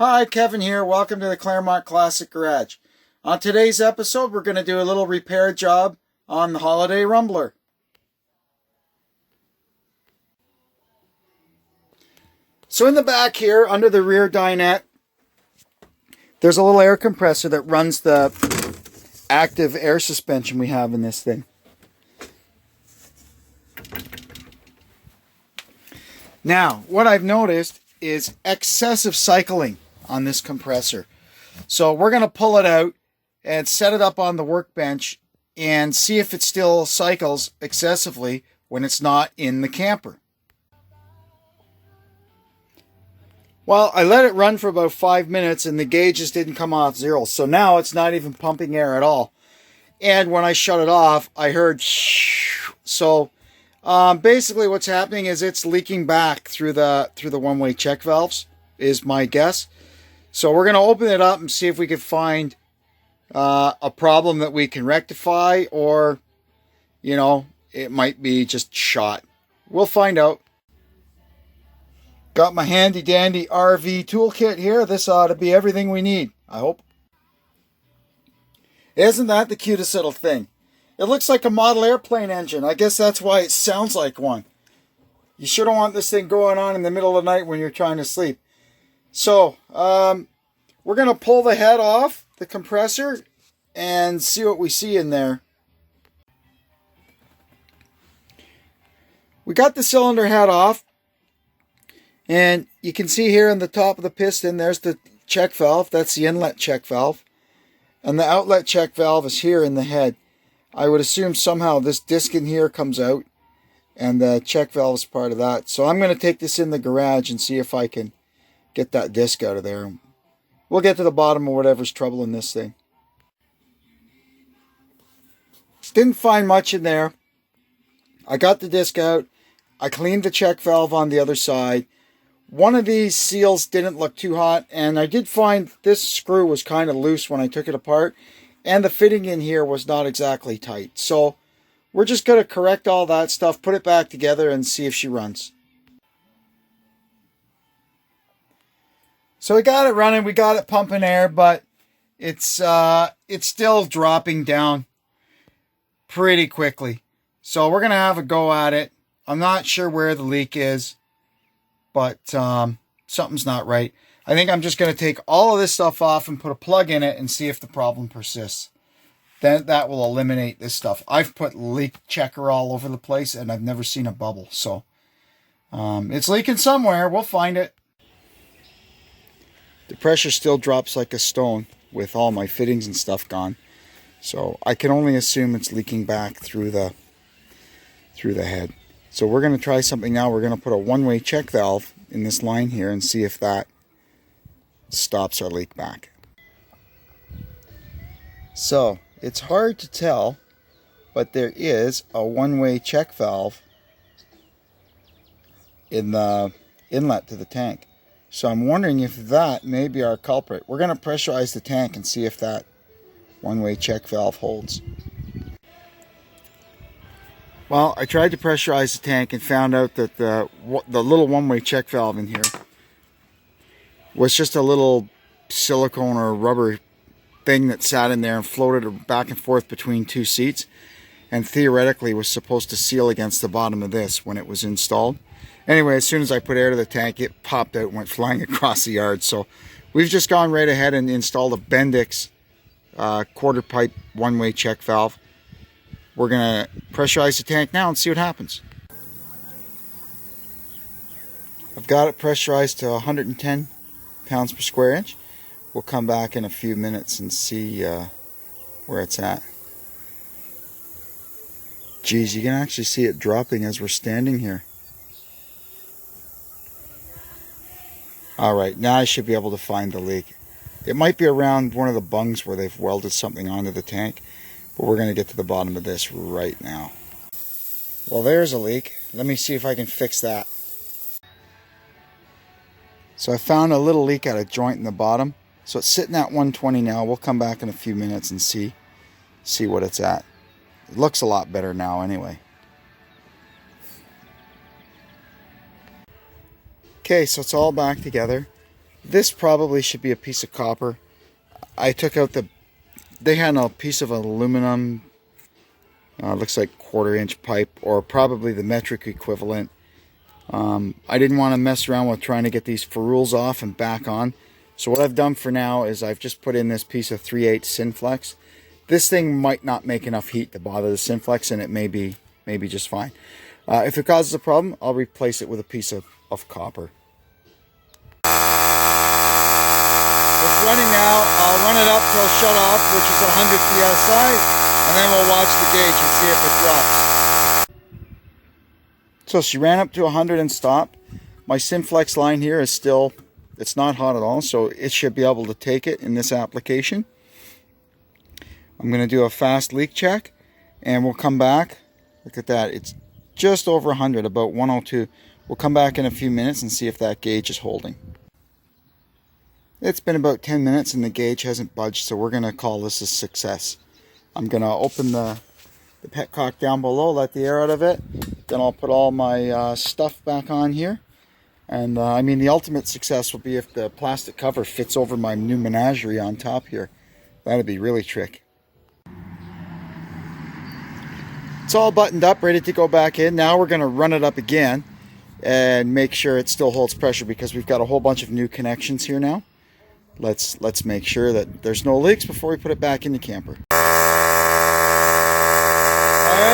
Hi, Kevin here. Welcome to the Claremont Classic Garage. On today's episode, we're going to do a little repair job on the Holiday Rumbler. So in the back here, under the rear dinette, there's a little air compressor that runs the active air suspension we have in this thing. Now, what I've noticed is excessive cycling on this compressor. So we're going to pull it out and set it up on the workbench and see if it still cycles excessively when it's not in the camper. Well, I let it run for about 5 minutes and the gauges didn't come off zero. So now it's not even pumping air at all. And when I shut it off, I heard shh. So basically what's happening is it's leaking back through the one-way check valves, is my guess. So we're going to open it up and see if we can find a problem that we can rectify, or, you know, it might be just shot. We'll find out. Got my handy dandy RV toolkit here. This ought to be everything we need, I hope. Isn't that the cutest little thing? It looks like a model airplane engine. I guess that's why it sounds like one. You sure don't want this thing going on in the middle of the night when you're trying to sleep. So, we're going to pull the head off the compressor and see what we see in there. We got the cylinder head off. And you can see here in the top of the piston, there's the check valve. That's the inlet check valve. And the outlet check valve is here in the head. I would assume somehow this disc in here comes out and the check valve is part of that. So I'm going to take this in the garage and see if I can get that disc out of there. We'll get to the bottom of whatever's troubling this thing. Didn't find much in there. I got the disc out. I cleaned the check valve on the other side. One of these seals didn't look too hot, and I did find this screw was kind of loose when I took it apart. And the fitting in here was not exactly tight. So we're just going to correct all that stuff, put it back together, and see if she runs. So we got it running, we got it pumping air, but it's still dropping down pretty quickly. So we're going to have a go at it. I'm not sure where the leak is, but something's not right. I think I'm just going to take all of this stuff off and put a plug in it and see if the problem persists. Then that will eliminate this stuff. I've put leak checker all over the place and I've never seen a bubble. So it's leaking somewhere. We'll find it. The pressure still drops like a stone with all my fittings and stuff gone. So I can only assume it's leaking back through the head. So we're going to try something now. We're going to put a one-way check valve in this line here and see if that stops our leak back. So it's hard to tell, but there is a one-way check valve in the inlet to the tank. So I'm wondering if that may be our culprit. We're going to pressurize the tank and see if that one-way check valve holds. Well, I tried to pressurize the tank and found out that the little one-way check valve in here was just a little silicone or rubber thing that sat in there and floated back and forth between two seats, and theoretically was supposed to seal against the bottom of this when it was installed. Anyway, as soon as I put air to the tank, it popped out and went flying across the yard. So we've just gone right ahead and installed a Bendix quarter pipe one-way check valve. We're going to pressurize the tank now and see what happens. I've got it pressurized to 110 pounds per square inch. We'll come back in a few minutes and see where it's at. Geez, you can actually see it dropping as we're standing here. Alright, now I should be able to find the leak. It might be around one of the bungs where they've welded something onto the tank, but we're going to get to the bottom of this right now. Well, there's a leak. Let me see if I can fix that. So I found a little leak at a joint in the bottom. So it's sitting at 120 now. We'll come back in a few minutes and see what it's at. It looks a lot better now anyway. Okay, so it's all back together. This probably should be a piece of copper. I took out they had a piece of aluminum, looks like 1/4 inch pipe, or probably the metric equivalent. I didn't want to mess around with trying to get these ferrules off and back on. So what I've done for now is I've just put in this piece of 3/8 Synflex. This thing might not make enough heat to bother the Synflex, and it may be just fine. If it causes a problem, I'll replace it with a piece of copper. It's running now. I'll run it up till shut off, which is 100 psi, and then we'll watch the gauge and see if it drops. So she ran up to 100 and stopped. My Synflex line here is still, it's not hot at all, so it should be able to take it in this application. I'm going to do a fast leak check, and we'll come back. Look at that. It's just over 100, about 102. We'll come back in a few minutes and see if that gauge is holding. It's been about 10 minutes and the gauge hasn't budged, so we're going to call this a success. I'm going to open the petcock down below, let the air out of it. Then I'll put all my stuff back on here. And I mean, the ultimate success will be if the plastic cover fits over my new menagerie on top here. That'd be really trick. It's all buttoned up, ready to go back in. Now we're going to run it up again and make sure it still holds pressure, because we've got a whole bunch of new connections here now. Let's make sure that there's no leaks before we put it back in the camper. Alright,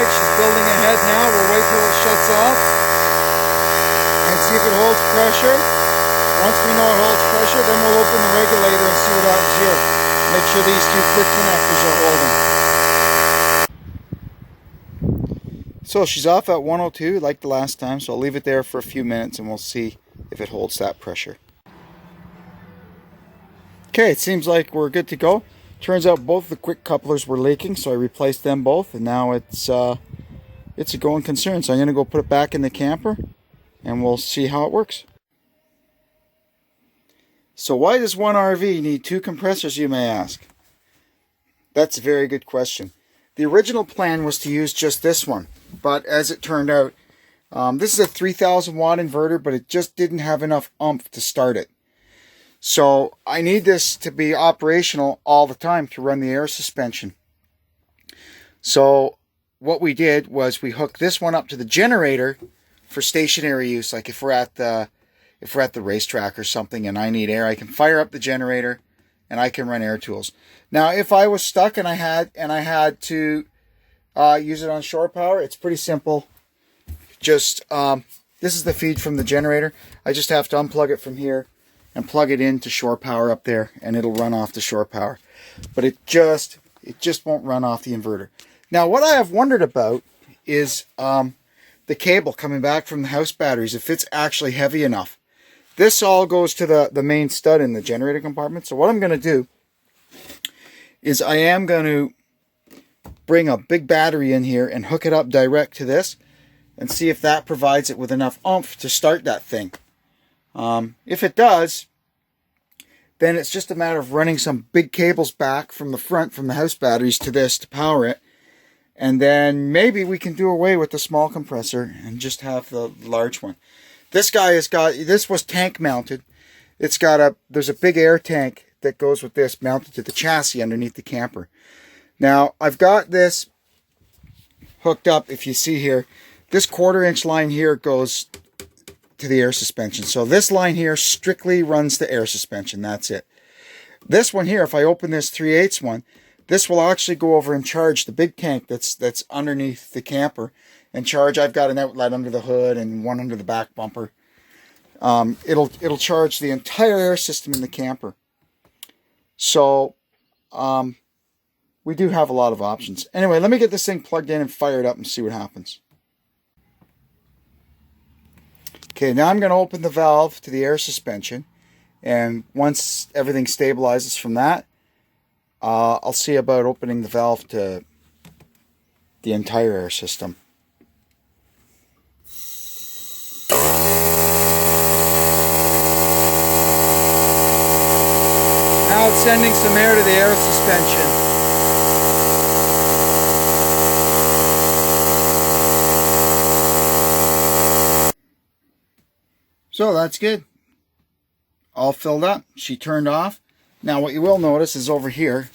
she's building ahead now. We'll wait till it shuts off and see if it holds pressure. Once we know it holds pressure, then we'll open the regulator and see what happens here. Make sure these two quick connectors are holding. So she's off at 102 like the last time, so I'll leave it there for a few minutes and we'll see if it holds that pressure. Okay, it seems like we're good to go. Turns out both the quick couplers were leaking, so I replaced them both, and now it's a going concern. So I'm going to go put it back in the camper, and we'll see how it works. So why does one RV need two compressors, you may ask? That's a very good question. The original plan was to use just this one, but as it turned out, this is a 3,000 watt inverter, but it just didn't have enough oomph to start it. So I need this to be operational all the time to run the air suspension. So what we did was we hooked this one up to the generator for stationary use. Like if we're at the racetrack or something and I need air, I can fire up the generator and I can run air tools. Now if I was stuck and I had to use it on shore power, it's pretty simple. Just this is the feed from the generator. I just have to unplug it from here and plug it into shore power up there, and it'll run off the shore power. But it just won't run off the inverter. Now what I have wondered about is the cable coming back from the house batteries, if it's actually heavy enough. This all goes to the main stud in the generator compartment. So what I'm going to do is I am going to bring a big battery in here and hook it up direct to this and see if that provides it with enough oomph to start that thing. If it does, then it's just a matter of running some big cables back from the front, from the house batteries to this to power it. And then maybe we can do away with the small compressor and just have the large one. This guy has got, this was tank mounted. It's got there's a big air tank that goes with this mounted to the chassis underneath the camper. Now I've got this hooked up, if you see here, this 1/4 inch line here goes to the air suspension. So this line here strictly runs the air suspension. That's it. This one here, if I open this 3/8 one, this will actually go over and charge the big tank that's underneath the camper and charge. I've got an outlet under the hood and one under the back bumper. It'll charge the entire air system in the camper. So we do have a lot of options. Anyway, let me get this thing plugged in and fire it up and see what happens. Okay, now I'm going to open the valve to the air suspension, and once everything stabilizes from that, I'll see about opening the valve to the entire air system. Now it's sending some air to the air suspension. So that's good. all filled up. She turned off. Now what you will notice is over here,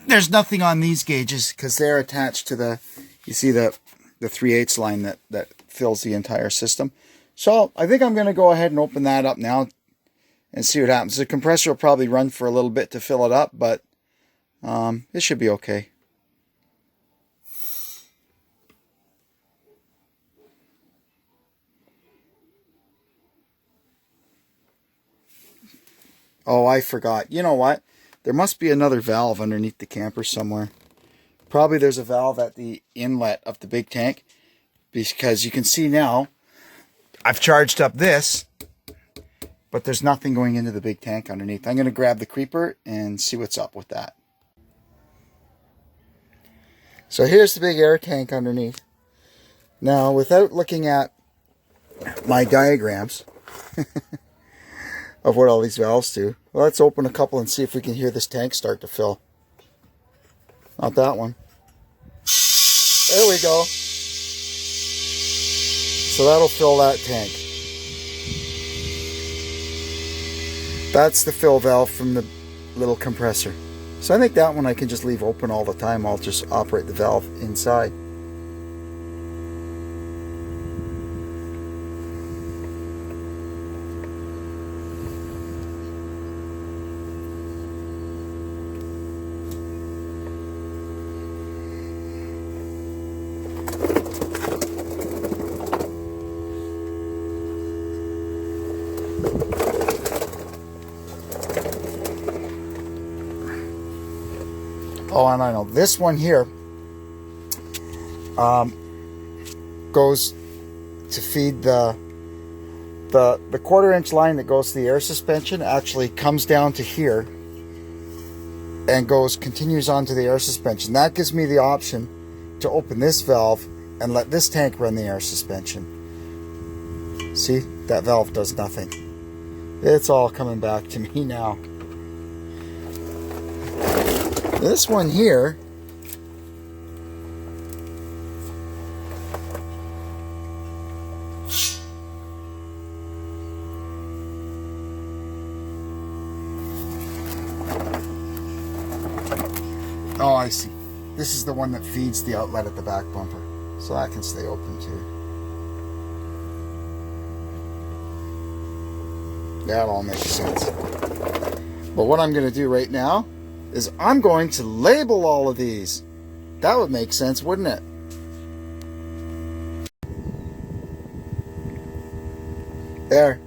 there's nothing on these gauges because they're attached to the, you see the 3/8 line that fills the entire system. So I think I'm going to go ahead and open that up now and see what happens. The compressor will probably run for a little bit to fill it up, but it should be okay. Oh, I forgot. You know what? There must be another valve underneath the camper somewhere. Probably there's a valve at the inlet of the big tank, because you can see now I've charged up this, but there's nothing going into the big tank underneath. I'm going to grab the creeper and see what's up with that. So here's the big air tank underneath. Now, without looking at my diagrams of what all these valves do, let's open a couple and see if we can hear this tank start to fill. Not that one. There we go. So that'll fill that tank. That's the fill valve from the little compressor. So I think that one I can just leave open all the time. I'll just operate the valve inside. Oh, and I know this one here goes to feed the 1/4-inch line that goes to the air suspension. Actually comes down to here and continues on to the air suspension. That gives me the option to open this valve and let this tank run the air suspension. See, that valve does nothing. It's all coming back to me now. This one here oh, I see. This is the one that feeds the outlet at the back bumper, so that can stay open too. That all makes sense. But what I'm going to do right now is I'm going to label all of these. That would make sense, wouldn't it? There.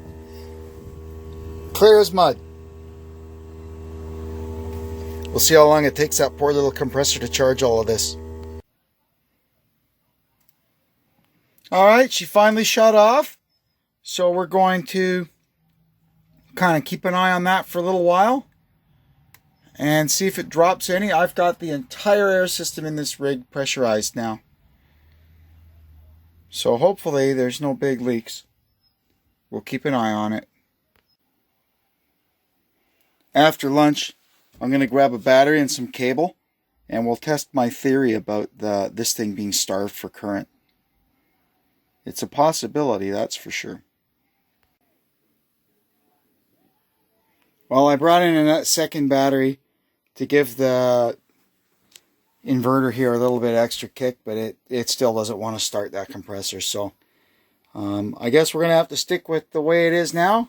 Clear as mud. We'll see how long it takes that poor little compressor to charge all of this. Alright, she finally shut off. So we're going to kind of keep an eye on that for a little while and see if it drops any. I've got the entire air system in this rig pressurized now. So hopefully there's no big leaks. We'll keep an eye on it. After lunch, I'm going to grab a battery and some cable, and we'll test my theory about this thing being starved for current. It's a possibility, that's for sure. Well, I brought in a second battery to give the inverter here a little bit extra kick, but it still doesn't want to start that compressor. So I guess we're going to have to stick with the way it is now.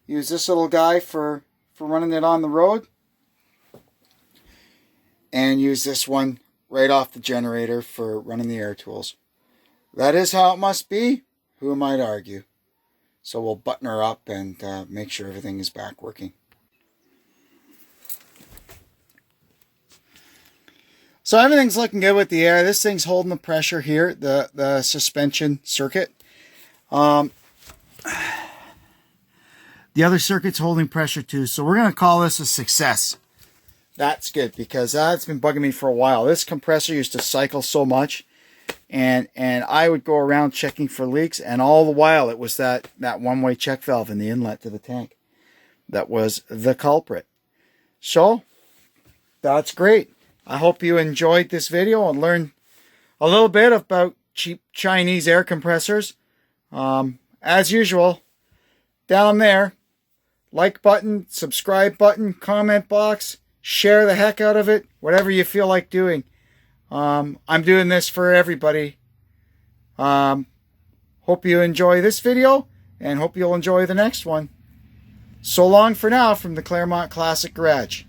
Use this little guy for running it on the road. And use this one right off the generator for running the air tools. That is how it must be. Who am I to argue? So we'll button her up and make sure everything is back working. So everything's looking good with the air. This thing's holding the pressure here, the suspension circuit. The other circuit's holding pressure too. So we're going to call this a success. That's good, because that's been bugging me for a while. This compressor used to cycle so much, and I would go around checking for leaks, and all the while it was that one-way check valve in the inlet to the tank that was the culprit. So that's great. I hope you enjoyed this video and learned a little bit about cheap Chinese air compressors. As usual, down there. Like button, subscribe button, comment box. Share the heck out of it. Whatever you feel like doing. I'm doing this for everybody. Hope you enjoy this video, and hope you'll enjoy the next one. So long for now from the Claremont Classic Garage.